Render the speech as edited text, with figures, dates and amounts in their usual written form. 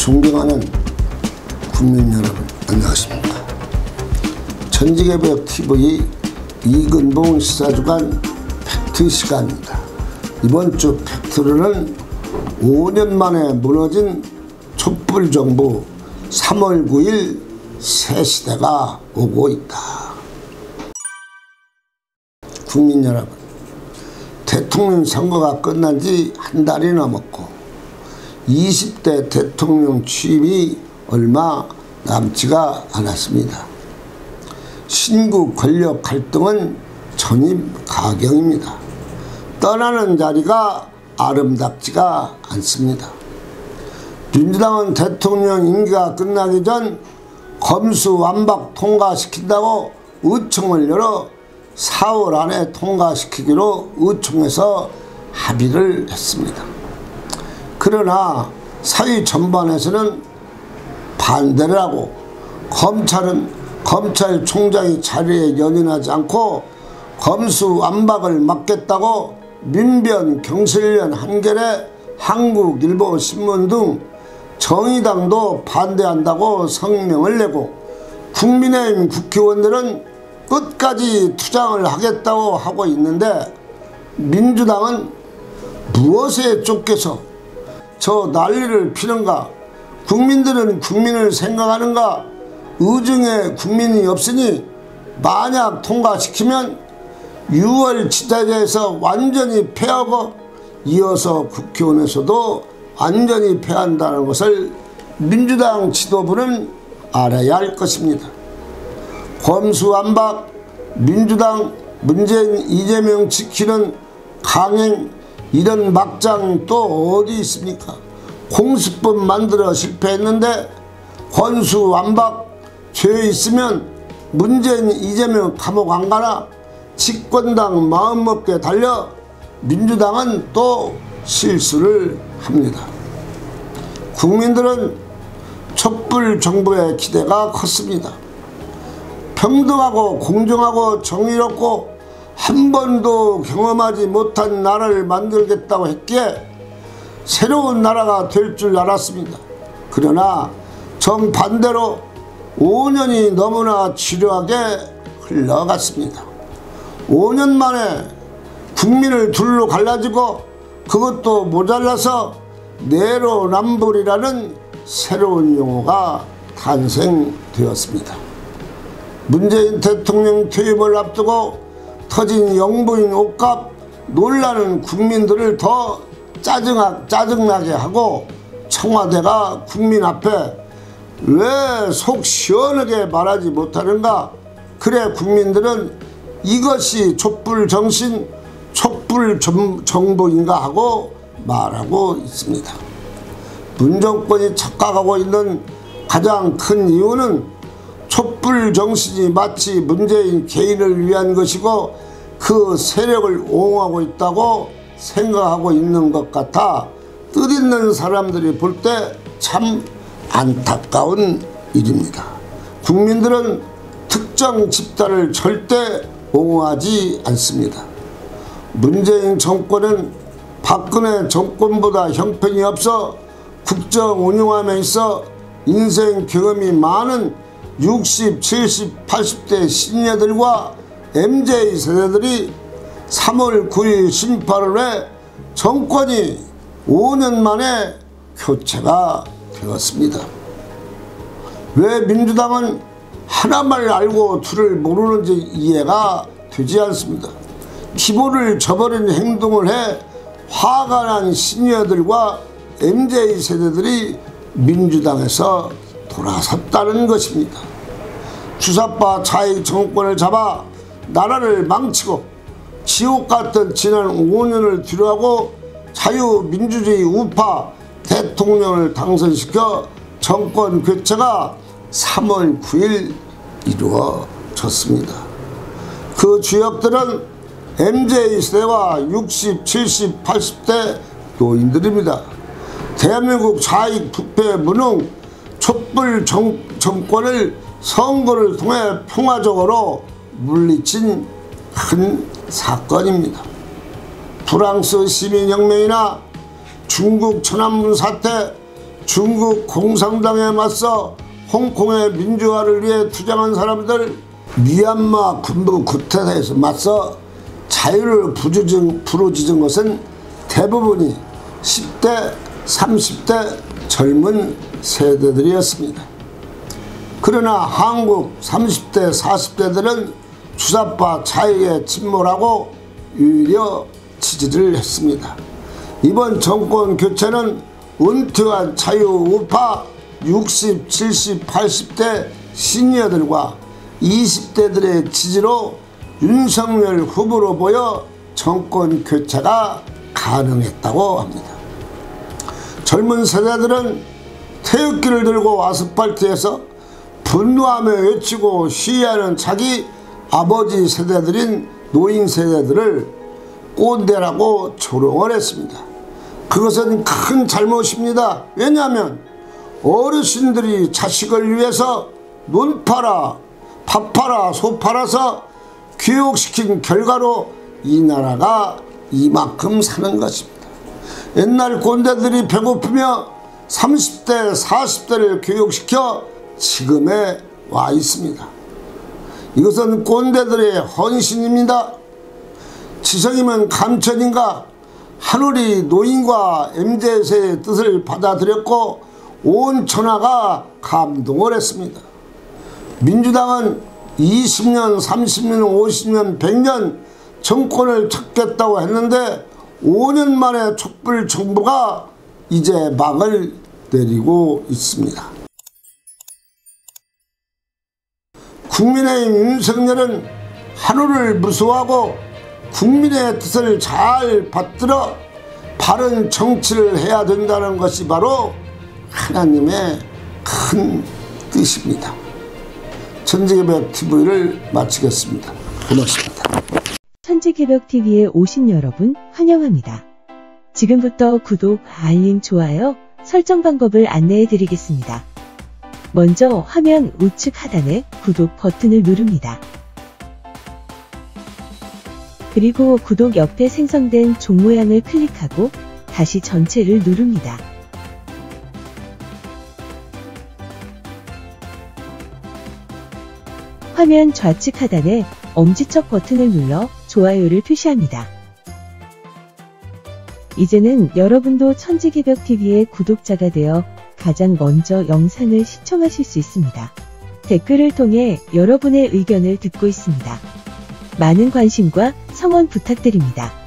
존경하는 국민 여러분, 안녕하십니까. 전직의벽 TV 이근봉 시사주간 팩트 시간입니다. 이번 주 팩트로는 5년 만에 무너진 촛불정부 3월 9일 새 시대가 오고 있다. 국민 여러분, 대통령 선거가 끝난 지 한 달이 넘었고 20대 대통령 취임이 얼마 남지가 않았습니다. 신구 권력 갈등은 전입가경입니다. 떠나는 자리가 아름답지가 않습니다. 민주당은 대통령 임기가 끝나기 전 검수완박 통과시킨다고 의총을 열어 4월 안에 통과시키기로 의총에서 합의를 했습니다. 그러나 사회 전반에서는 반대를 하고 검찰은 검찰총장이 자리에 연연하지 않고 검수완박을 막겠다고 민변, 경실련, 한겨레, 한국일보신문 등 정의당도 반대한다고 성명을 내고 국민의힘 국회의원들은 끝까지 투쟁을 하겠다고 하고 있는데 민주당은 무엇에 쫓겨서 저 난리를 피는가? 국민들은 국민을 생각하는가? 의중에 국민이 없으니 만약 통과시키면 6월 지자체에서 완전히 패하고 이어서 국회의원에서도 완전히 패한다는 것을 민주당 지도부는 알아야 할 것입니다. 검수완박, 민주당, 문재인, 이재명 지키는 강행, 이런 막장 또 어디 있습니까? 공수법 만들어 실패했는데 검수완박 죄 있으면 문재인, 이재명 감옥 안 가나? 집권당 마음먹게 달려 민주당은 또 실수를 합니다. 국민들은 촛불 정부의 기대가 컸습니다. 평등하고 공정하고 정의롭고 한 번도 경험하지 못한 나라를 만들겠다고 했기에 새로운 나라가 될 줄 알았습니다. 그러나 정반대로 5년이 너무나 지루하게 흘러갔습니다. 5년 만에 국민을 둘로 갈라지고 그것도 모자라서 내로남불이라는 새로운 용어가 탄생되었습니다. 문재인 대통령 퇴임을 앞두고 터진 영부인 옷값 논란은 국민들을 더 짜증나게 하고 청와대가 국민 앞에 왜 속 시원하게 말하지 못하는가? 그래 국민들은 이것이 촛불 정신, 촛불 정부인가 하고 말하고 있습니다. 문정권이 착각하고 있는 가장 큰 이유는 촛불 정신이 마치 문재인 개인을 위한 것이고 그 세력을 옹호하고 있다고 생각하고 있는 것 같아 뜻있는 사람들이 볼 때 참 안타까운 일입니다. 국민들은 특정 집단을 절대 옹호하지 않습니다. 문재인 정권은 박근혜 정권보다 형편이 없어 국정 운영함에 있어 인생 경험이 많은 60, 70, 80대 시니어들과 MZ 세대들이 3월 9일 심판을 해 정권이 5년 만에 교체가 되었습니다. 왜 민주당은 하나만 알고 둘을 모르는지 이해가 되지 않습니다. 기본을 저버린 행동을 해 화가 난 시니어들과 MZ 세대들이 민주당에서 돌아섰다는 것입니다. 주사파 차익 정권을 잡아 나라를 망치고 지옥 같은 지난 5년을 뒤로하고 자유민주주의 우파 대통령을 당선시켜 정권 교체가 3월 9일 이루어졌습니다. 그 주역들은 MZ세대와 60, 70, 80대 노인들입니다. 대한민국 좌익 부패 무능 촛불 정권을 선거를 통해 평화적으로 물리친 큰 사건입니다. 프랑스 시민혁명이나 중국 천안문 사태, 중국 공산당에 맞서 홍콩의 민주화를 위해 투쟁한 사람들, 미얀마 군부 쿠데타에서 맞서 자유를 부르짖은 것은 대부분이 10대, 30대 젊은 세대들이었습니다. 그러나 한국 30대, 40대들은 주사파 자유에 침몰하고 유일히 지지를 했습니다. 이번 정권 교체는 은퇴한 자유우파 60, 70, 80대 시니어들과 20대들의 지지로 윤석열 후보로 보여 정권 교체가 가능했다고 합니다. 젊은 세대들은 태극기를 들고 아스팔트에서 분노하며 외치고 시위하는 자기 아버지 세대들인 노인 세대들을 꼰대라고 조롱을 했습니다. 그것은 큰 잘못입니다. 왜냐하면 어르신들이 자식을 위해서 눈 팔아 밥 팔아 소 팔아서 교육시킨 결과로 이 나라가 이만큼 사는 것입니다. 옛날 꼰대들이 배고프며 30대 40대를 교육시켜 지금에 와 있습니다. 이것은 꼰대들의 헌신입니다. 지성이면 감천인가? 하늘이 노인과 MZ의 뜻을 받아들였고 온 천하가 감동을 했습니다. 민주당은 20년, 30년, 50년, 100년 정권을 찾겠다고 했는데 5년 만에 촛불 정부가 이제 막을 내리고 있습니다. 국민의힘 윤석열은 하루를 무서워하고 국민의 뜻을 잘 받들어 바른 정치를 해야 된다는 것이 바로 하나님의 큰 뜻입니다. 천지개벽TV를 마치겠습니다. 고맙습니다. 천지개벽TV에 오신 여러분 환영합니다. 지금부터 구독, 알림, 좋아요, 설정 방법을 안내해 드리겠습니다. 먼저 화면 우측 하단에 구독 버튼을 누릅니다. 그리고 구독 옆에 생성된 종 모양을 클릭하고 다시 전체를 누릅니다. 화면 좌측 하단에 엄지척 버튼을 눌러 좋아요를 표시합니다. 이제는 여러분도 천지개벽TV의 구독자가 되어 가장 먼저 영상을 시청하실 수 있습니다. 댓글을 통해 여러분의 의견을 듣고 있습니다. 많은 관심과 성원 부탁드립니다.